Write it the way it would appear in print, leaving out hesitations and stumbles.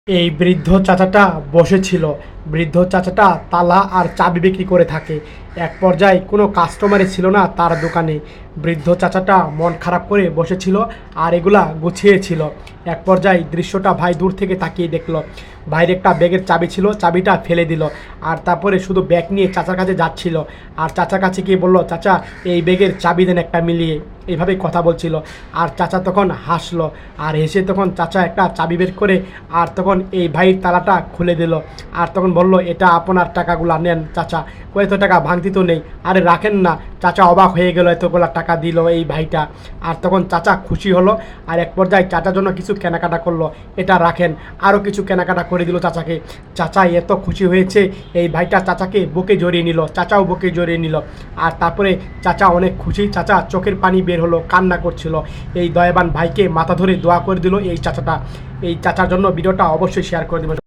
এই বৃদ্ধ চাচাটা বসেছিল। বৃদ্ধ চাচাটা তালা আর চাবি বিক্রি করে থাকে। এক পর্যায়ে কোনো কাস্টমারই ছিল না তার দোকানে। বৃদ্ধ চাচাটা মন খারাপ করে বসেছিল আর এগুলা গুছিয়েছিল। এক পর্যায়ে দৃশ্যটা ভাই দূর থেকে তাকিয়ে দেখলো। ভাইয়ের একটা ব্যাগের চাবি ছিল, চাবিটা ফেলে দিল। আর তারপরে শুধু ব্যাগ নিয়ে চাচার কাছে যাচ্ছিল। আর চাচার কাছে গিয়ে বলল, চাচা এই ব্যাগের চাবি দেন একটা মিলিয়ে। এইভাবেই কথা বলছিল। আর চাচা তখন হাসলো। আর হেসে তখন চাচা একটা চাবি বের করে আর তখন এই ভাইয়ের তালাটা খুলে দিল। আর তখন বলল, এটা আপনার টাকাগুলা নেন চাচা। এত টাকা ভাঙতি তো নেই, আরে রাখেন না। চাচা অবাক হয়ে গেল, এতগুলা টাকা দিল এই ভাইটা। আর তখন চাচা খুশি হলো। আর এক পর্যায়ে চাচার জন্য কিছু কেনাকাটা করলো। এটা রাখেন। আরও কিছু কেনাকাটা করে দিল চাচাকে। চাচা এত খুশি হয়েছে, এই ভাইটা চাচাকে বুকে জড়িয়ে নিল, চাচাও বুকে জড়িয়ে নিল। আর তারপরে চাচা অনেক খুশি, চাচা চোখের পানি বের হলো, কান্না করছিল। এই দয়াবান ভাইকে মাথা ধরে দোয়া করে দিল এই চাচাটা। এই চাচার জন্য ভিডিওটা অবশ্যই শেয়ার করে দেবেন।